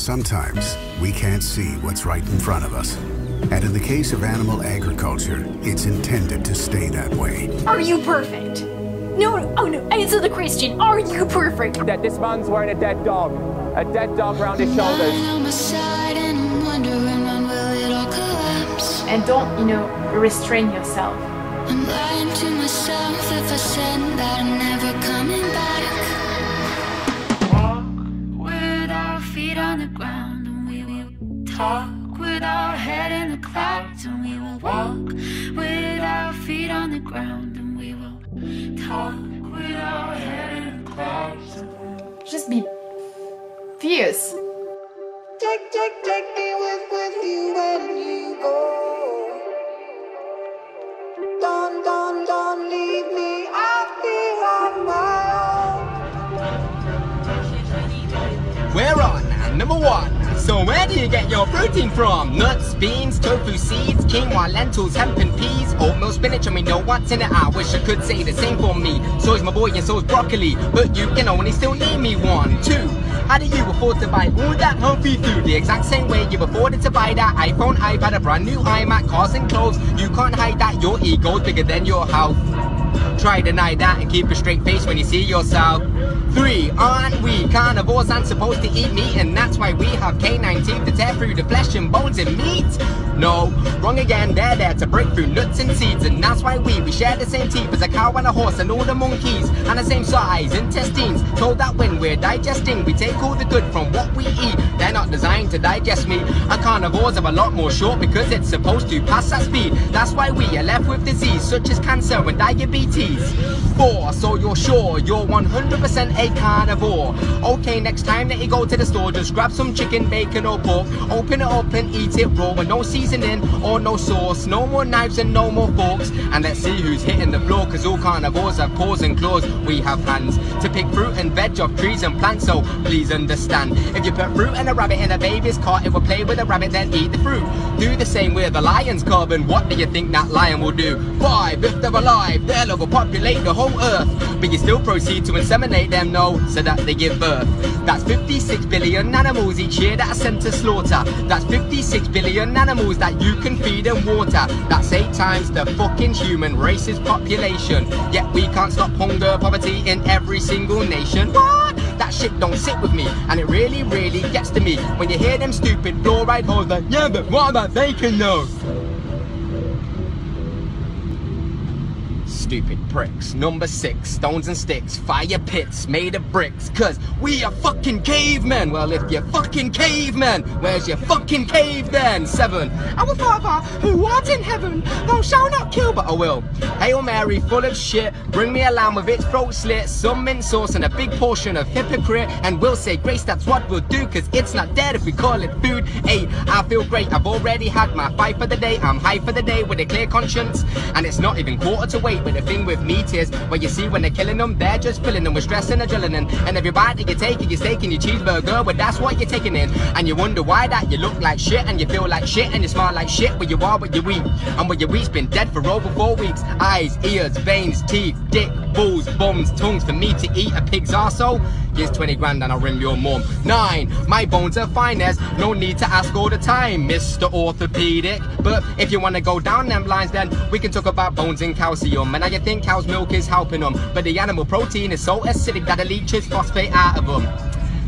Sometimes we can't see what's right in front of us. And in the case of animal agriculture, it's intended to stay that way. Are you perfect? No, oh no, answer the question. Are you perfect? That this man's wearing a dead dog around his shoulders. And don't, restrain yourself. I'm lying to myself if I said that I'm never coming back. Walk with our feet on the ground and we will talk with our head in the clouds, and we will walk with our feet on the ground and we will talk with our head in the clouds. Just be fierce. Take me with you when you go. Don't leave me out here on my own. We're on number 1. So where do you get your protein from? Nuts, beans, tofu seeds, quinoa, lentils, hemp and peas, oatmeal, spinach, and we know what's in it. I wish I could say the same for me. So is my boy and so is broccoli, but you can only still name me 1, 2. How do you afford to buy all that healthy food the exact same way you afforded to buy that iPhone, iPad, a brand new iMac, cars and clothes? You can't hide that your ego's bigger than your health. Try deny that and keep a straight face when you see yourself. 3, aren't we carnivores and supposed to eat meat, and that's why we have canine teeth to tear through the flesh and bones and meat? No, wrong again, they're there to break through nuts and seeds, and that's why we share the same teeth as a cow and a horse and all the monkeys, and the same size intestines, told that when we're digesting we take all the good from what we eat. They're not designed to digest me, and carnivores are a lot more short because it's supposed to pass at speed. That's why we are left with disease such as cancer and diabetes. 4, so you're sure you're 100% a carnivore. Okay, next time that you go to the store, just grab some chicken, bacon or pork, open it up and eat it raw with no seasoning or no sauce, no more knives and no more forks, and let's see who's hitting the floor, cause all carnivores have paws and claws. We have hands to pick fruit and veg off trees and plants, so please understand, if you put fruit and a rabbit in a baby's cart, it will play with the rabbit then eat the fruit. Do the same with the lion's cub, and what do you think that lion will do? 5, if they're alive, they'll overpopulate the whole earth, but you still proceed to inseminate them, no, so that they give birth. That's 56 billion animals each year that are sent to slaughter. That's 56 billion animals that you can feed and water. That's 8 times the fucking human race's population. Yet we can't stop hunger, poverty in every single nation. What? That shit don't sit with me, and it really, really gets to me when you hear them stupid fluoride hoes like, yeah, but what about they can know? Stupid pricks. Number 6, stones and sticks, fire pits made of bricks, cause we are fucking cavemen. Well, if you're fucking cavemen, where's your fucking cave then? 7, our Father who art in heaven, thou shalt not kill, but I will. Hail Mary, full of shit, bring me a lamb with its throat slit, some mint sauce and a big portion of hypocrite, and we'll say grace, that's what we'll do, cause it's not dead if we call it food. 8, I feel great, I've already had my fight for the day, I'm high for the day with a clear conscience, and it's not even quarter to wait. But the thing with meat is, well, you see when they're killing them, they're just filling them with stress and adrenaline, and every bite that you take, you're taking your cheeseburger, but that's what you're taking in, and you wonder why that you look like shit, and you feel like shit, and you smell like shit, where you are what you eat, and what you eat's been dead for over 4 weeks. Eyes, ears, veins, teeth, dick, balls, bums, tongues for me to eat a pig's arsehole. Here's 20 grand and I'll rim your mum. 9, my bones are fine as no need to ask all the time, Mr. Orthopedic. But if you want to go down them lines, then we can talk about bones and calcium, and I think cow's milk is helping them, but the animal protein is so acidic that it leaches phosphate out of them.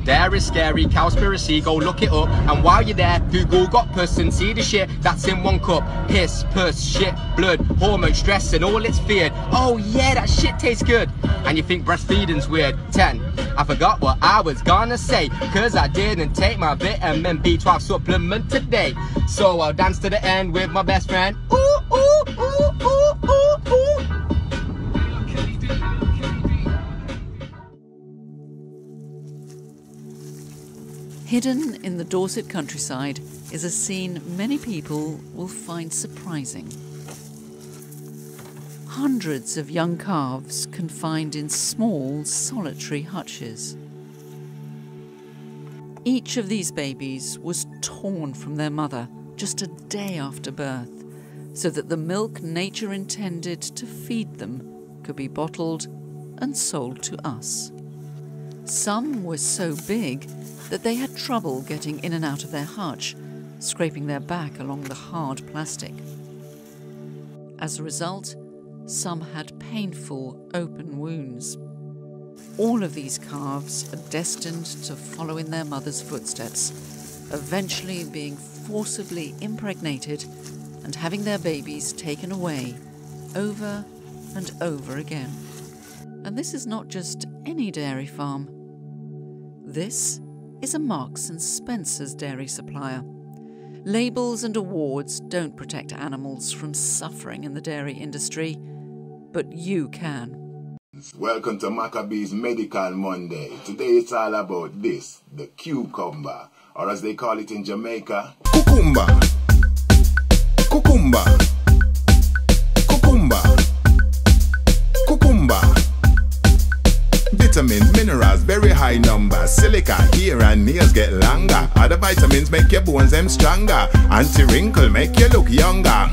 There is scary cowspiracy, go look it up, and while you're there, Google got puss and see the shit that's in 1 cup. Piss, puss, shit, blood, hormone, stress and all it's feared. Oh yeah, that shit tastes good, and you think breastfeeding's weird. 10, I forgot what I was gonna say, cause I didn't take my vitamin B12 supplement today, so I'll dance to the end with my best friend. Ooh, ooh, ooh, ooh, ooh, ooh. Hidden in the Dorset countryside is a scene many people will find surprising. Hundreds of young calves confined in small, solitary hutches. Each of these babies was torn from their mother just a day after birth, so that the milk nature intended to feed them could be bottled and sold to us. Some were so big that they had trouble getting in and out of their hutch, scraping their back along the hard plastic. As a result, some had painful open wounds. All of these calves are destined to follow in their mother's footsteps, eventually being forcibly impregnated and having their babies taken away over and over again. And this is not just any dairy farm. This is a Marks and Spencer's dairy supplier. Labels and awards don't protect animals from suffering in the dairy industry, but you can. Welcome to Macka B's Medical Monday. Today it's all about this, the cucumba, or as they call it in Jamaica, cucumba. Cucumba. Cucumba. Cucumba. Vitamins, minerals, very high numbers. Silica, hair and nails get longer. Other vitamins make your bones them stronger. Anti-wrinkle make you look younger.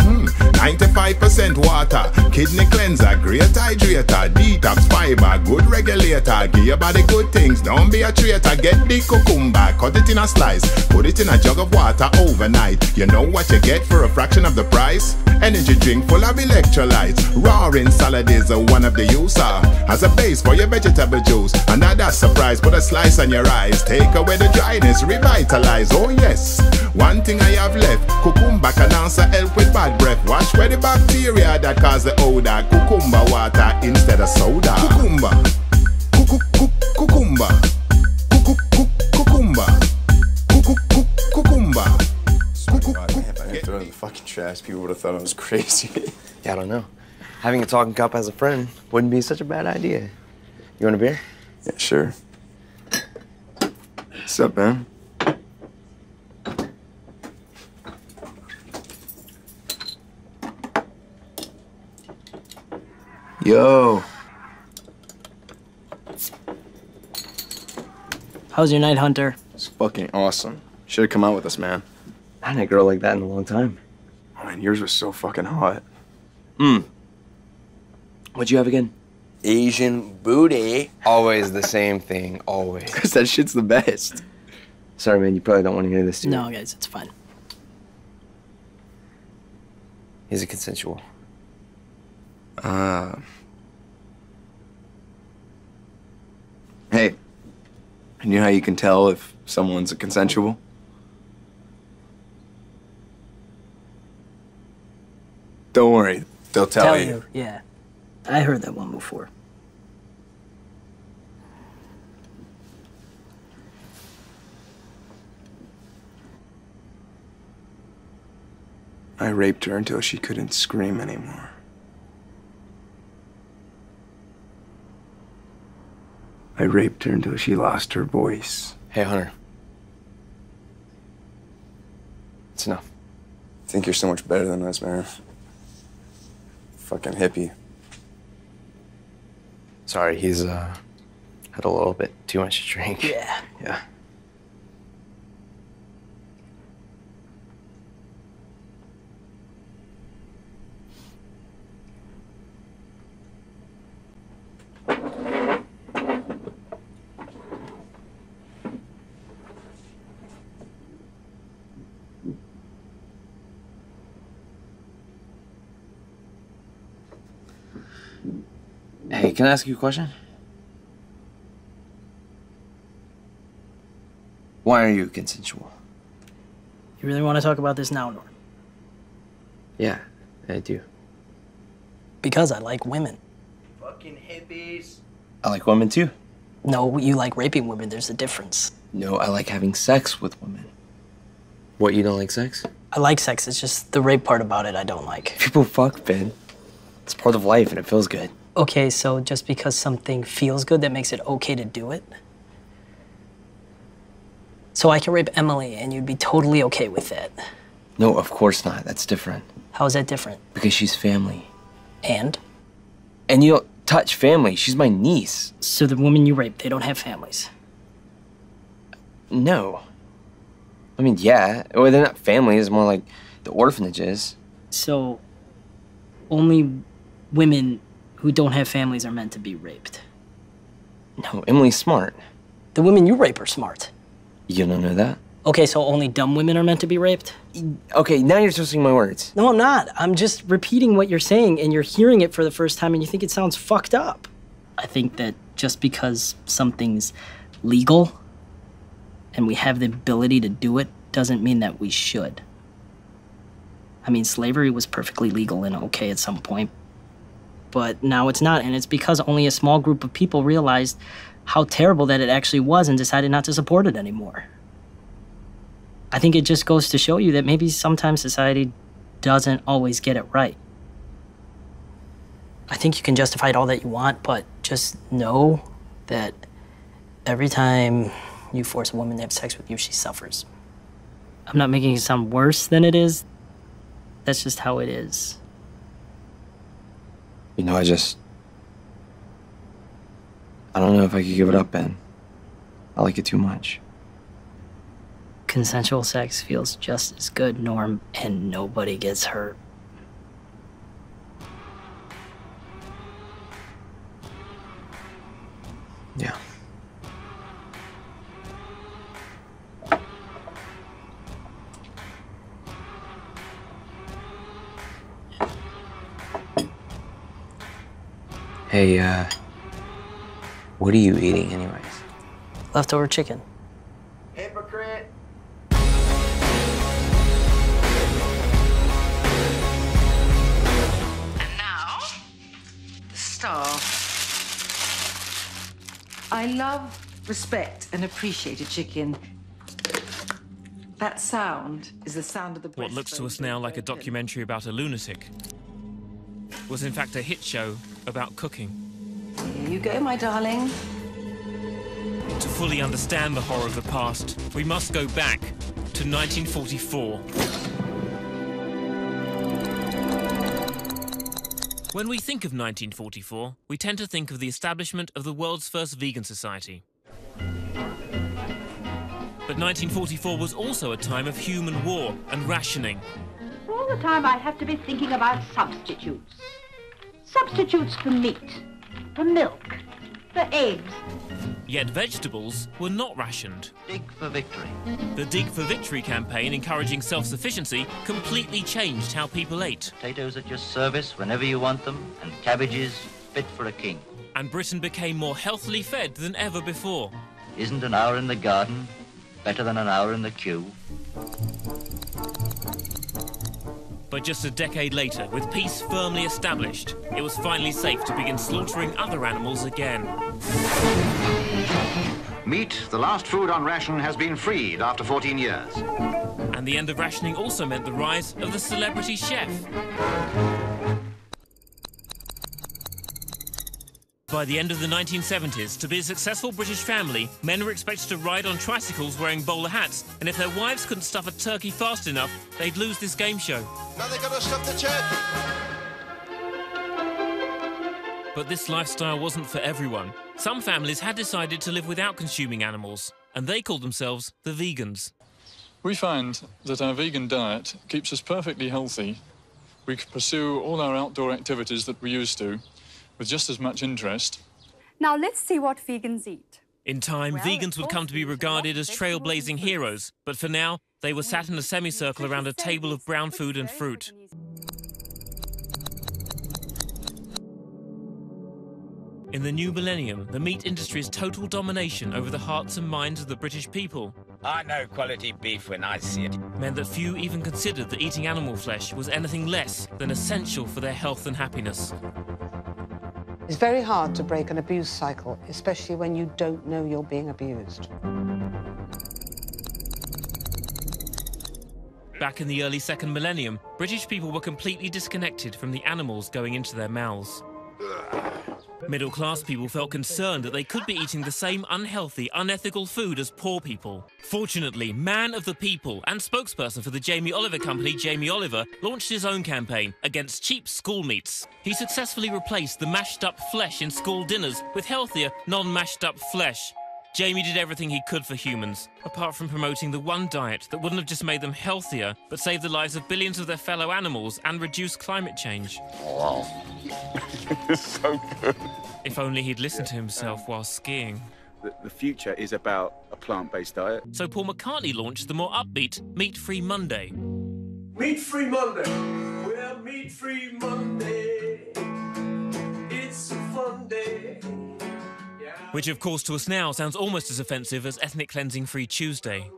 95% water. Kidney cleanser, great hydrator. Detox fiber, good regulator. Give your body good things, don't be a traitor. Get the cucumba, cut it in a slice. Put it in a jug of water overnight. You know what you get for a fraction of the price? Energy drink full of electrolytes. Roaring salad is one of the user. As a base for your vegetable juice. Another surprise, put a slice on your eyes. Take away the dryness, revitalize. Oh yes, one thing I have left. Cucumba can also help with bad breath. Wash away the bacteria that cause the odor. Cucumba water instead of soda. Cucumba. Cucumba. Cucumba. Cucumba. If I didn't throw it in the fucking trash, people would have thought I was crazy. Yeah, I don't know. Having a talking cup as a friend wouldn't be such a bad idea. You want a beer? Yeah, sure. What's up, man? Yo. How's your night, Hunter? It's fucking awesome. Should have come out with us, man. I hadn't a girl like that in a long time. Oh, man, yours was so fucking hot. What'd you have again? Asian booty. Always the same thing, always. Because that shit's the best. Sorry, man, you probably don't want to hear this, do you? No, guys, it's fine. Is it consensual? Hey, you know how you can tell if someone's a consensual? Don't worry, they'll tell you. Yeah. I heard that one before. I raped her until she couldn't scream anymore. I raped her until she lost her voice. Hey, Hunter. It's enough. I think you're so much better than us, man. Fucking hippie. Sorry, he's had a little bit too much to drink. Yeah. Yeah. Hey, can I ask you a question? Why are you consensual? You really want to talk about this now, Norm? Yeah, I do. Because I like women. Fucking hippies. I like women too. No, you like raping women. There's a difference. No, I like having sex with women. What, you don't like sex? I like sex. It's just the rape part about it I don't like. People fuck, Ben. It's part of life and it feels good. Okay, so just because something feels good, that makes it okay to do it? So I can rape Emily and you'd be totally okay with that? No, of course not. That's different. How is that different? Because she's family. And? And you don't touch family. She's my niece. So the women you rape, they don't have families? No. I mean, yeah. Well, they're not family. It's more like the orphanages. So only women who don't have families are meant to be raped? No, Emily's smart. The women you rape are smart. You don't know that? Okay, so only dumb women are meant to be raped? Okay, now you're twisting my words. No, I'm not. I'm just repeating what you're saying, and you're hearing it for the first time, and you think it sounds fucked up. I think that just because something's legal and we have the ability to do it doesn't mean that we should. I mean, slavery was perfectly legal and okay at some point, but now it's not, and it's because only a small group of people realized how terrible that it actually was and decided not to support it anymore. I think it just goes to show you that maybe sometimes society doesn't always get it right. I think you can justify it all that you want, but just know that every time you force a woman to have sex with you, she suffers. I'm not making it sound worse than it is. That's just how it is. You know, I don't know if I could give it up, Ben. I like it too much. Consensual sex feels just as good, Norm, and nobody gets hurt. Yeah. Hey, what are you eating anyways? Leftover chicken. Hypocrite. And now, the star. I love, respect, and appreciate a chicken. That sound is the sound of the What looks to us now like a documentary about a lunatic was in fact a hit show about cooking. Here you go, my darling. To fully understand the horror of the past, we must go back to 1944. When we think of 1944, we tend to think of the establishment of the world's first vegan society. But 1944 was also a time of human war and rationing. All the time I have to be thinking about substitutes. Substitutes for meat, for milk, for eggs. Yet vegetables were not rationed. Dig for victory. The Dig for Victory campaign encouraging self-sufficiency completely changed how people ate. Potatoes at your service whenever you want them, and cabbages fit for a king. And Britain became more healthily fed than ever before. Isn't an hour in the garden better than an hour in the queue? But just a decade later, with peace firmly established, it was finally safe to begin slaughtering other animals again. Meat, the last food on ration, has been freed after 14 years. And the end of rationing also meant the rise of the celebrity chef. By the end of the 1970s, to be a successful British family, men were expected to ride on tricycles wearing bowler hats, and if their wives couldn't stuff a turkey fast enough, they'd lose this game show. Now they've got to stuff the turkey. But this lifestyle wasn't for everyone. Some families had decided to live without consuming animals, and they called themselves the vegans. We find that our vegan diet keeps us perfectly healthy. We can pursue all our outdoor activities that we used to with just as much interest. Now let's see what vegans eat. In time, vegans would come to be regarded as trailblazing heroes, but for now, they were sat in a semicircle around a table of brown food and fruit. In the new millennium, the meat industry's total domination over the hearts and minds of the British people I know quality beef when I see it. meant that few even considered that eating animal flesh was anything less than essential for their health and happiness. It's very hard to break an abuse cycle, especially when you don't know you're being abused. Back in the early second millennium, British people were completely disconnected from the animals going into their mouths. Middle-class people felt concerned that they could be eating the same unhealthy, unethical food as poor people. Fortunately, Man of the People and spokesperson for the Jamie Oliver company, Jamie Oliver, launched his own campaign against cheap school meats. He successfully replaced the mashed-up flesh in school dinners with healthier, non-mashed-up flesh. Jamie did everything he could for humans, apart from promoting the one diet that wouldn't have just made them healthier, but saved the lives of billions of their fellow animals and reduced climate change. Wow. It's so good. If only he'd listened to himself while skiing. the future is about a plant-based diet. So Paul McCartney launched the more upbeat Meat-Free Monday. Meat-Free Monday. Well, Meat-Free Monday. It's a fun day. Which, of course, to us now sounds almost as offensive as Ethnic Cleansing Free Tuesday.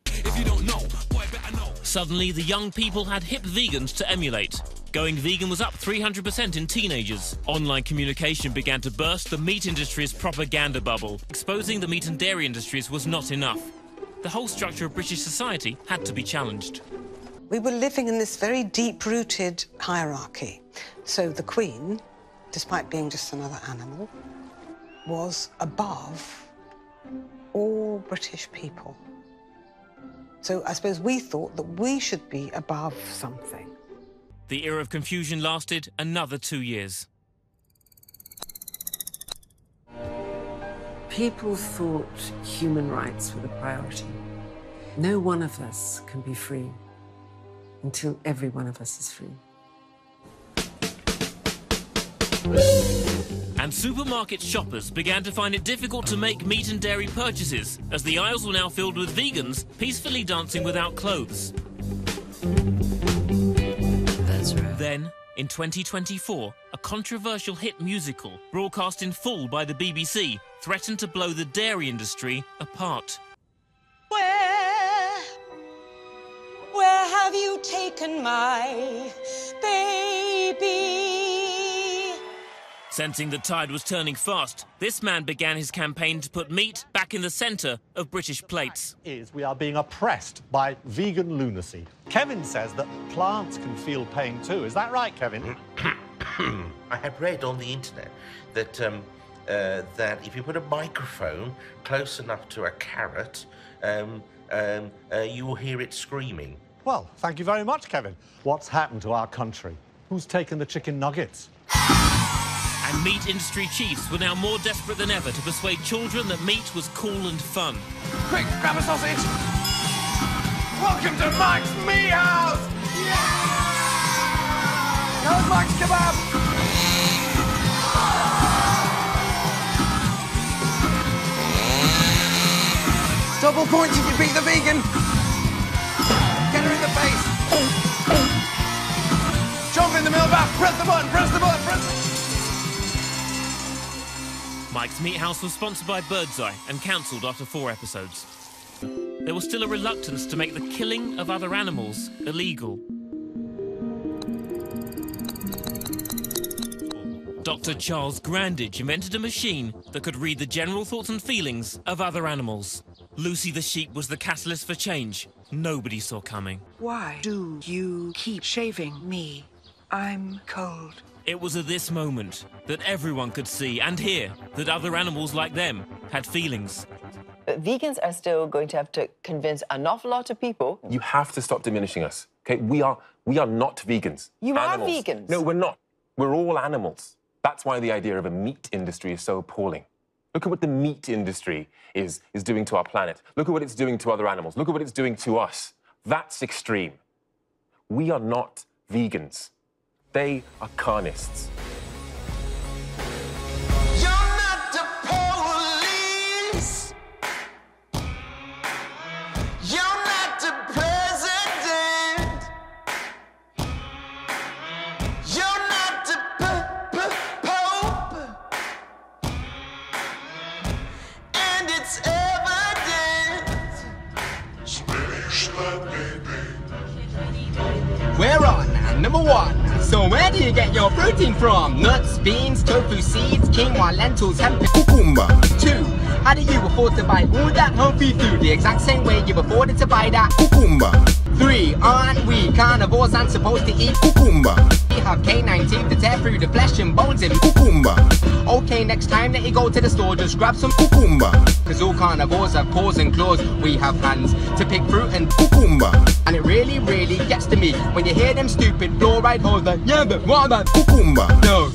If you don't know, boy, better know. Suddenly, the young people had hip vegans to emulate. Going vegan was up 300% in teenagers. Online communication began to burst the meat industry's propaganda bubble. Exposing the meat and dairy industries was not enough. The whole structure of British society had to be challenged. We were living in this very deep-rooted hierarchy. So the Queen, despite being just another animal, was above all British people. So I suppose we thought that we should be above something. The era of confusion lasted another 2 years. People thought human rights were the priority. No one of us can be free until every one of us is free. And supermarket shoppers began to find it difficult to make meat and dairy purchases, as the aisles were now filled with vegans peacefully dancing without clothes. That's right. Then, in 2024, a controversial hit musical, broadcast in full by the BBC, threatened to blow the dairy industry apart. Where have you taken my baby? Sensing the tide was turning fast, this man began his campaign to put meat back in the centre of British plates. We are being oppressed by vegan lunacy. Kevin says that plants can feel pain too. Is that right, Kevin? I have read on the internet that that if you put a microphone close enough to a carrot, you will hear it screaming. Well, thank you very much, Kevin. What's happened to our country? Who's taken the chicken nuggets? And meat industry chiefs were now more desperate than ever to persuade children that meat was cool and fun. Quick, grab a sausage. Welcome to Mike's Meat House. Yeah! Go Mike's Kebab. Double points if you beat the vegan. Get her in the face. Jump in the middle back. Press the button. Press the button. Press the... Mike's Meat House was sponsored by Birdseye and cancelled after 4 episodes. There was still a reluctance to make the killing of other animals illegal. Dr. Charles Grandage invented a machine that could read the general thoughts and feelings of other animals. Lucy the sheep was the catalyst for change nobody saw coming. Why do you keep shaving me? I'm cold. It was at this moment that everyone could see and hear that other animals like them had feelings. Vegans are still going to have to convince an awful lot of people. You have to stop diminishing us, okay? We are not vegans. You animals. are vegans. No, we're not. We're all animals. That's why the idea of a meat industry is so appalling. Look at what the meat industry is doing to our planet. Look at what it's doing to other animals. Look at what it's doing to us. That's extreme. We are not vegans. They are carnists. You're not the police. You're not the president. You're not the Pope. And it's evident. So maybe you should let me be. We're on number 1. So where do you get your protein from? Nuts, beans, tofu seeds, quinoa, lentils, hemp, Cucumba. 2. How do you afford to buy all that healthy food the exact same way you afforded to buy that? Cucumba. 3. Aren't we carnivores and supposed to eat? Cucumba. We have canine teeth to tear through the flesh and bones in Cucumba. Okay, next time that you go to the store, just grab some Cucumba. Cause all carnivores have paws and claws. We have hands to pick fruit and Cucumba. And it really, really gets to me when you hear them stupid fluoride hoes like, yeah, but what about Cucumba? No,